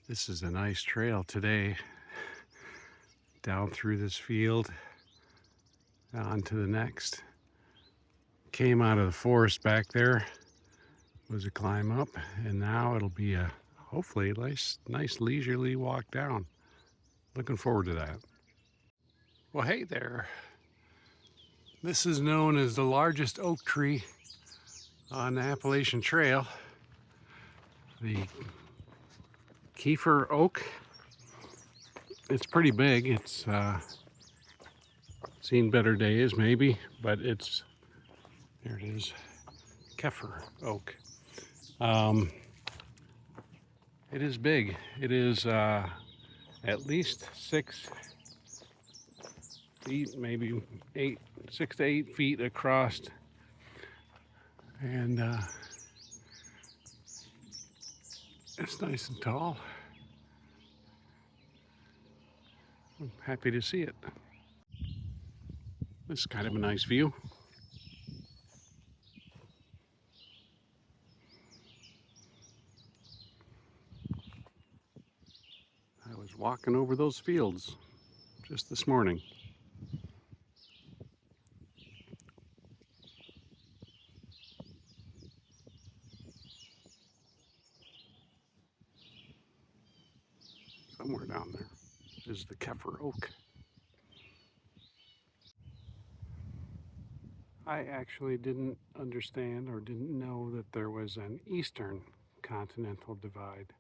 This is a nice trail today, down through this field, on to the next. Came out of the forest back there, was a climb up, and now it'll be a hopefully nice leisurely walk down. Looking forward to that. Well, hey there. This is known as the largest oak tree on the Appalachian Trail, the Kiefer oak. It's pretty big. It's seen better days maybe, but it's, there it is, Kiefer oak. It is big. It is at least 6 feet, maybe 6 to 8 feet across, and it's nice and tall. I'm happy to see it. This is kind of a nice view. I was walking over those fields just this morning. Somewhere down there is the Kiefer oak. I actually didn't understand or didn't know that there was an eastern continental divide.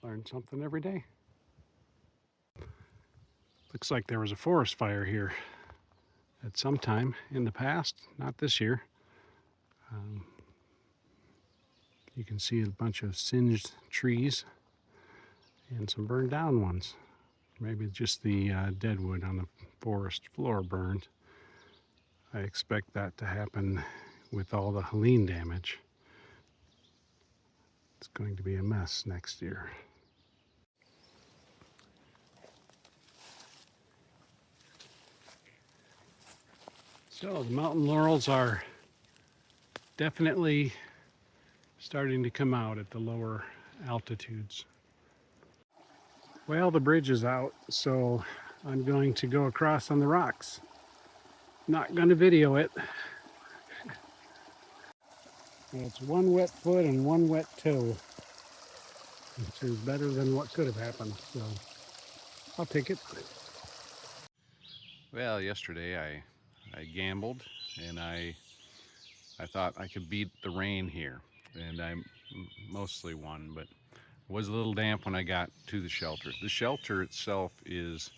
Learn something every day. Looks like there was a forest fire here at some time in the past, not this year. You can see a bunch of singed trees and some burned down ones. Maybe just the dead wood on the forest floor burned. I expect that to happen with all the Helene damage. It's going to be a mess next year. So the mountain laurels are definitely starting to come out at the lower altitudes. Well, the bridge is out, so I'm going to go across on the rocks. Not going to video it. It's one wet foot and one wet toe, which is better than what could have happened, so I'll take it. Well, yesterday I gambled and I thought I could beat the rain here, and I mostly won, but it was a little damp when I got to the shelter. The shelter itself is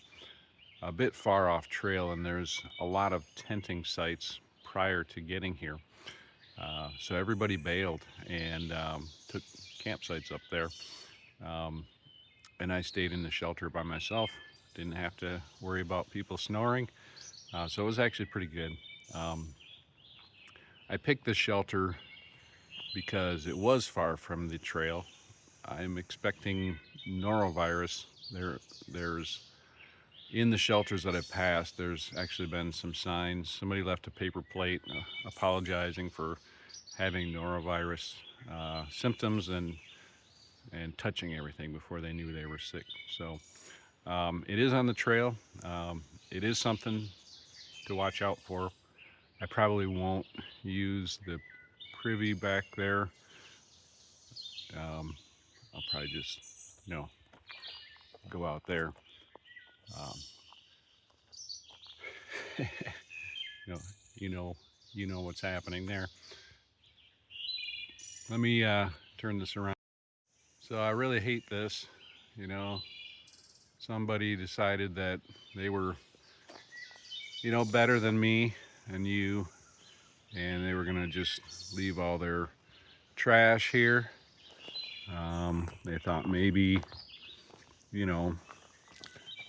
a bit far off trail, and there's a lot of tenting sites prior to getting here. So everybody bailed and took campsites up there. And I stayed in the shelter by myself. Didn't have to worry about people snoring. So it was actually pretty good. I picked this shelter because it was far from the trail. I'm expecting norovirus. There's in the shelters that I've passed, there's actually been some signs. Somebody left a paper plate apologizing for having norovirus symptoms and touching everything before they knew they were sick. So it is on the trail. It is something to watch out for. I probably won't use the privy back there. I'll probably just, go out there. you know, you know, you know what's happening there. Let me turn this around. So I really hate this. Somebody decided that they were, better than me and you, and they were gonna just leave all their trash here. They thought maybe,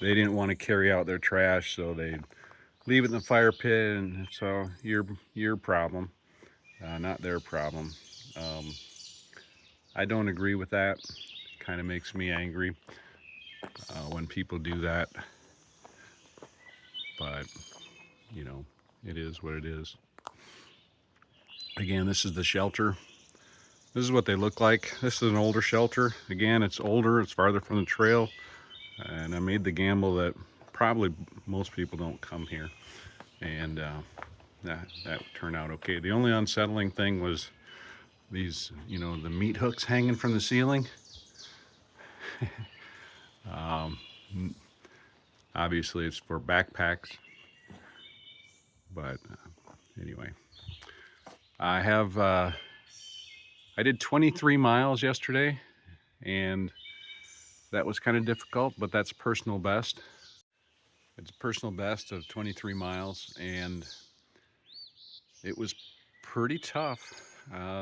they didn't want to carry out their trash, so they'd leave it in the fire pit, and so your problem, not their problem. I don't agree with that. Kind of makes me angry when people do that, but it is what it is. Again, this is the shelter. This is what they look like. This is an older shelter. Again, it's older, it's farther from the trail, and I made the gamble that probably most people don't come here, and that turned out okay. The only unsettling thing was these, the meat hooks hanging from the ceiling. Obviously, it's for backpacks, but anyway, I did 23 miles yesterday, and that was kind of difficult, but that's personal best. It's a personal best of 23 miles, and it was pretty tough.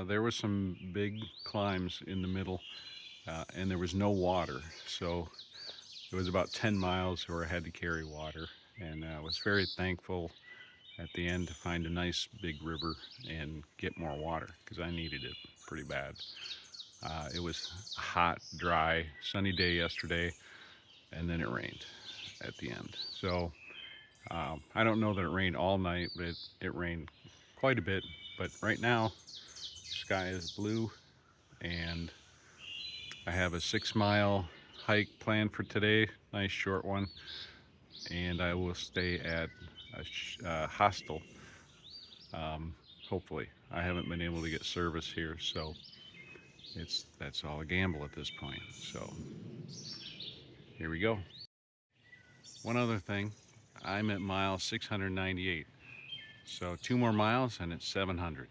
There were some big climbs in the middle, and there was no water, so it was about 10 miles where I had to carry water, and I was very thankful at the end to find a nice big river and get more water, because I needed it pretty bad. It was a hot, dry, sunny day yesterday, and then it rained at the end. So I don't know that it rained all night, but it rained quite a bit. But right now, the sky is blue, and I have a 6-mile hike planned for today, nice short one, and I will stay at a hostel. Hopefully, I haven't been able to get service here, so that's all a gamble at this point. So here we go. One other thing, I'm at mile 698, so 2 more miles and it's 700.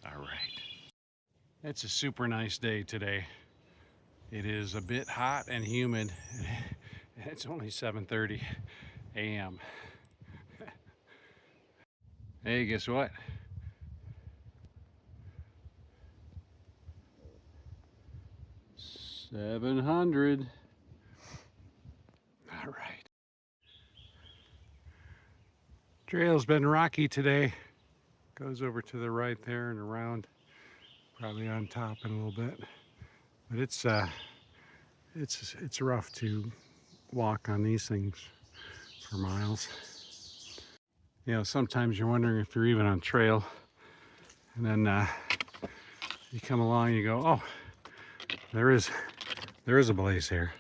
All right. It's a super nice day today. It is a bit hot and humid. It's only 7:30 a.m. Hey, guess what? 700. All right. Trail's been rocky today. Goes over to the right there and around, probably on top in a little bit. But it's rough to walk on these things for miles. Sometimes you're wondering if you're even on trail, and then you come along and you go, oh, there is a blaze here.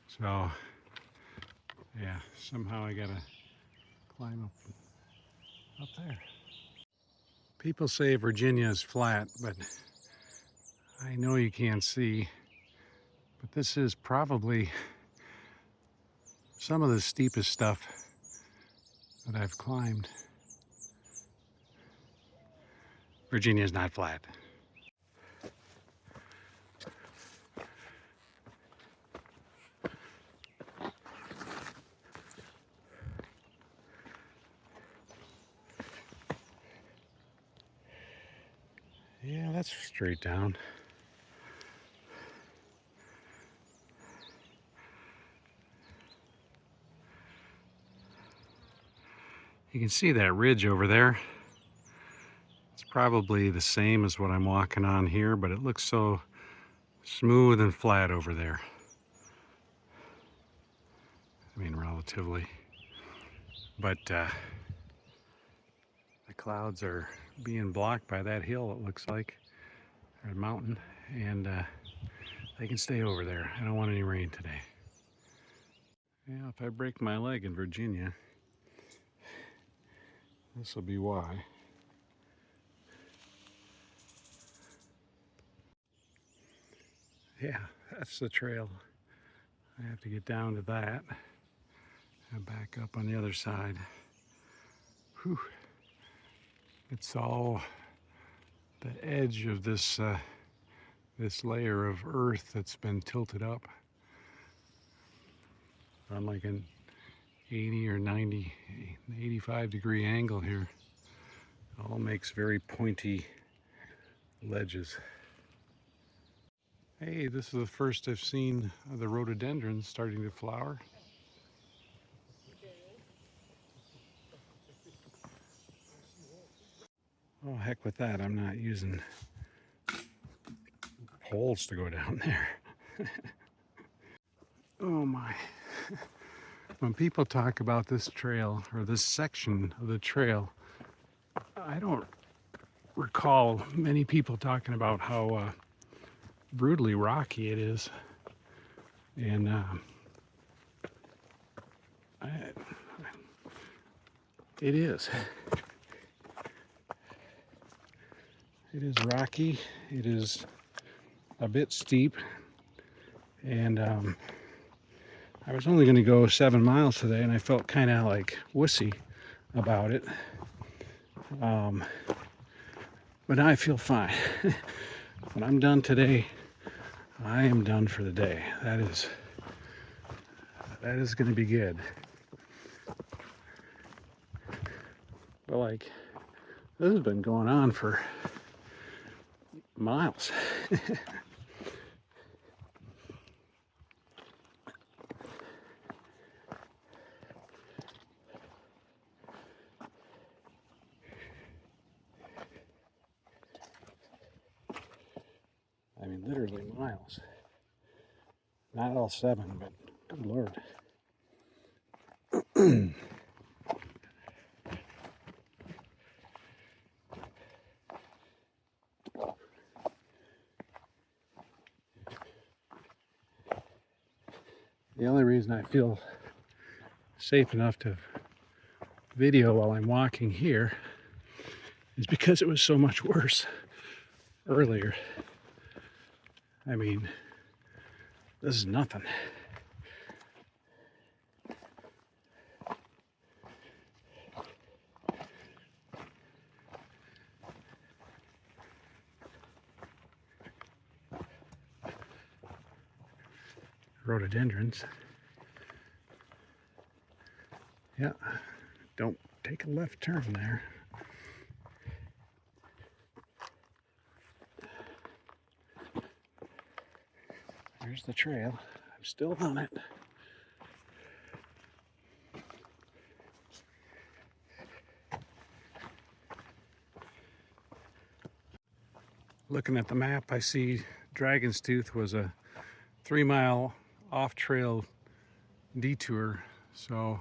So yeah, somehow I gotta climb up there. People say Virginia is flat, but I know you can't see, but this is probably some of the steepest stuff that I've climbed. Virginia is not flat. Yeah, that's straight down. You can see that ridge over there. It's probably the same as what I'm walking on here, but it looks so smooth and flat over there. I mean, relatively. But the clouds are being blocked by that hill, it looks like, or a mountain, and they can stay over there. I don't want any rain today. Yeah, if I break my leg in Virginia, this will be why. Yeah, that's the trail. I have to get down to that and back up on the other side. Whew. It's all the edge of this this layer of earth that's been tilted up on like an 80 or 90, 85-degree angle here. It all makes very pointy ledges. Hey, this is the first I've seen of the rhododendrons starting to flower. Oh, heck with that. I'm not using poles to go down there. Oh my. When people talk about this trail or this section of the trail, I don't recall many people talking about how brutally rocky it is, and I, it is. It is rocky. It is a bit steep, and I was only going to go 7 miles today, and I felt kind of like wussy about it. But now I feel fine. When I'm done today, I am done for the day. That is going to be good. But like, this has been going on for miles. I mean, literally miles. Not all 7, but good Lord. The only reason I feel safe enough to video while I'm walking here is because it was so much worse earlier. I mean, this is nothing. Rhododendrons. Yeah, don't take a left turn there. There's the trail. I'm still on it. Looking at the map, I see Dragon's Tooth was a 3-mile off-trail detour. So,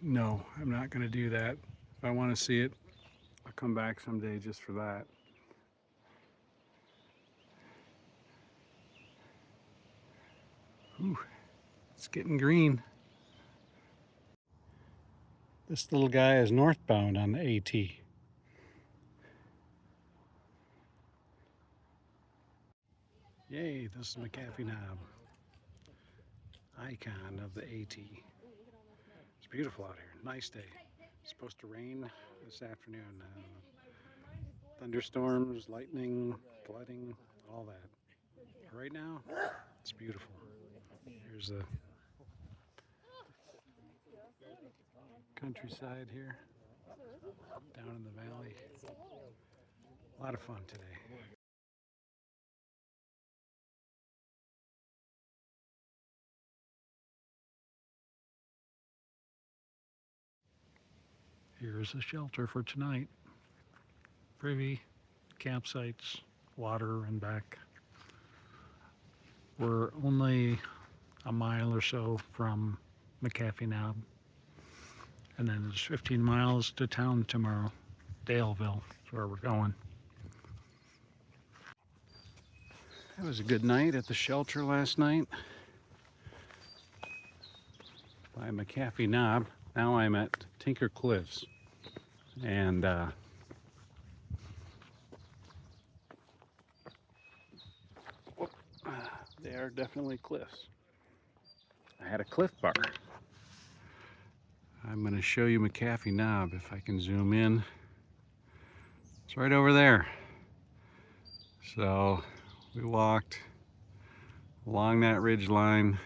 no, I'm not going to do that. If I want to see it, I'll come back someday just for that. Ooh, it's getting green. This little guy is northbound on the AT. Yay, this is McAfee Knob, icon of the AT. It's beautiful out here, nice day. It's supposed to rain this afternoon. Thunderstorms, lightning, flooding, all that. Right now, it's beautiful. Here's the countryside here, down in the valley. A lot of fun today. Here's a shelter for tonight. Privy, campsites, water, and back. We're only a mile or so from McAfee Knob. And then there's 15 miles to town tomorrow. Daleville is where we're going. It was a good night at the shelter last night by McAfee Knob. Now I'm at Tinker Cliffs. And they are definitely cliffs. I had a cliff bar. I'm going to show you McAfee Knob if I can zoom in. It's right over there. So we walked along that ridge line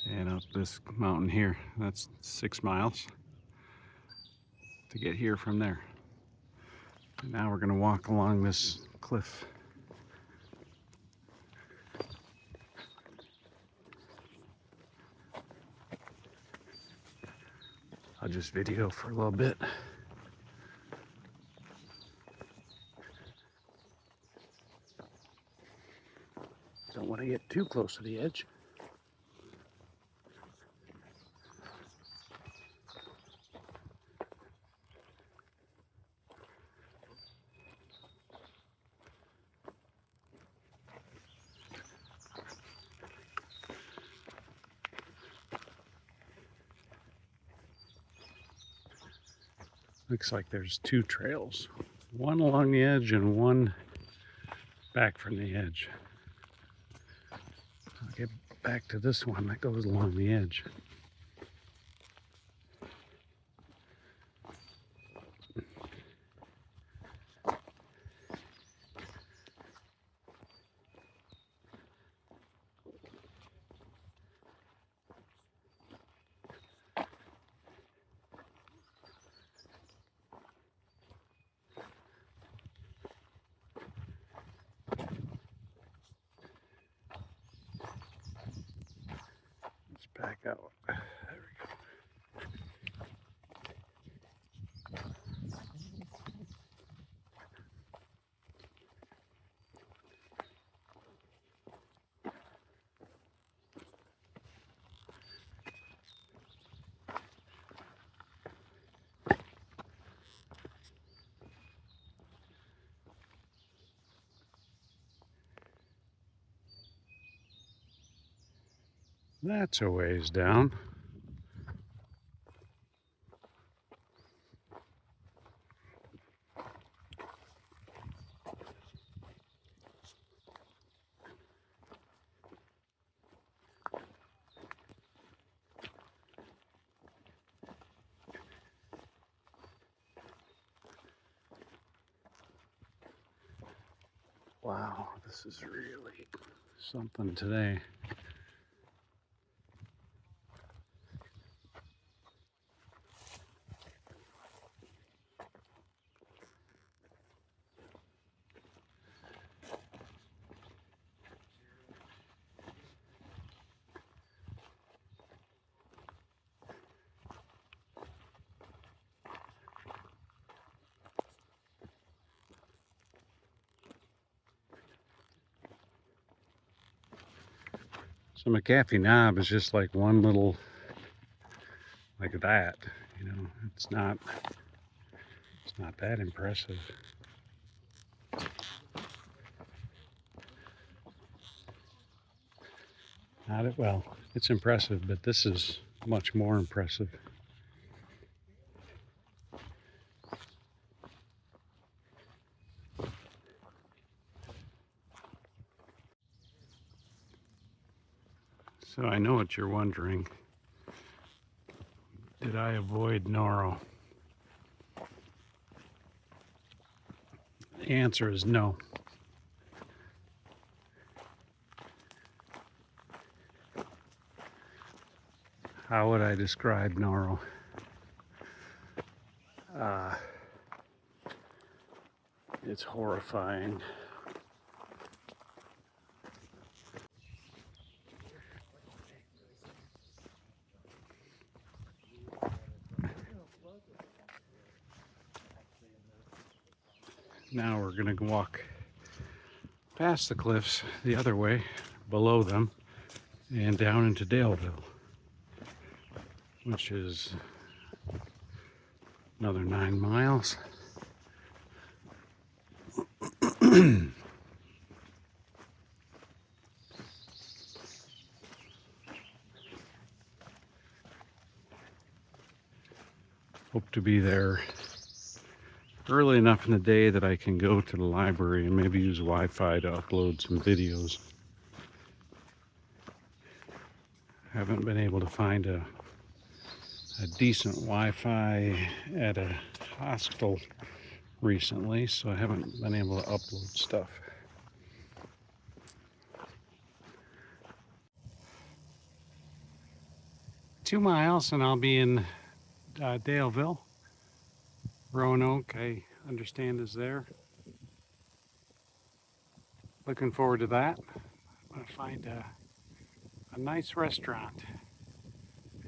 and up this mountain here. That's 6 miles to get here from there. And now we're going to walk along this cliff. I'll just video for a little bit. Don't want to get too close to the edge. Looks like there's two trails, one along the edge and one back from the edge. I'll get back to this one that goes along the edge. Let's back out. There we go. That's a ways down. Wow, this is really something today. So McAfee Knob is just like one little, like that, you know, it's not that impressive. Well, it's impressive, but this is much more impressive. So I know what you're wondering. Did I avoid Noro? The answer is no. How would I describe Noro? It's horrifying. Now we're gonna walk past the cliffs the other way, below them, and down into Daleville, which is another 9 miles. Hope to be there early enough in the day that I can go to the library and maybe use Wi-Fi to upload some videos. Haven't been able to find a decent Wi-Fi at a hostel recently, so I haven't been able to upload stuff. Two miles and I'll be in Daleville. Roanoke, I understand, is there. Looking forward to that. I'm going to find a nice restaurant.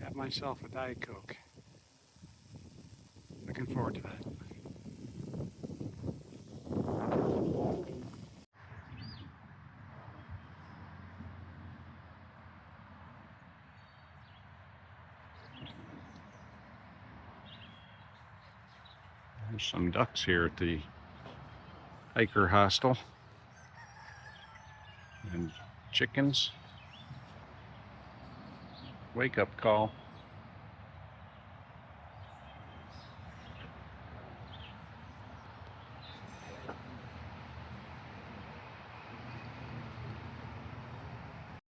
Have myself a Diet Coke. Looking forward to that. There's some ducks here at the hiker hostel. And chickens. Wake up call.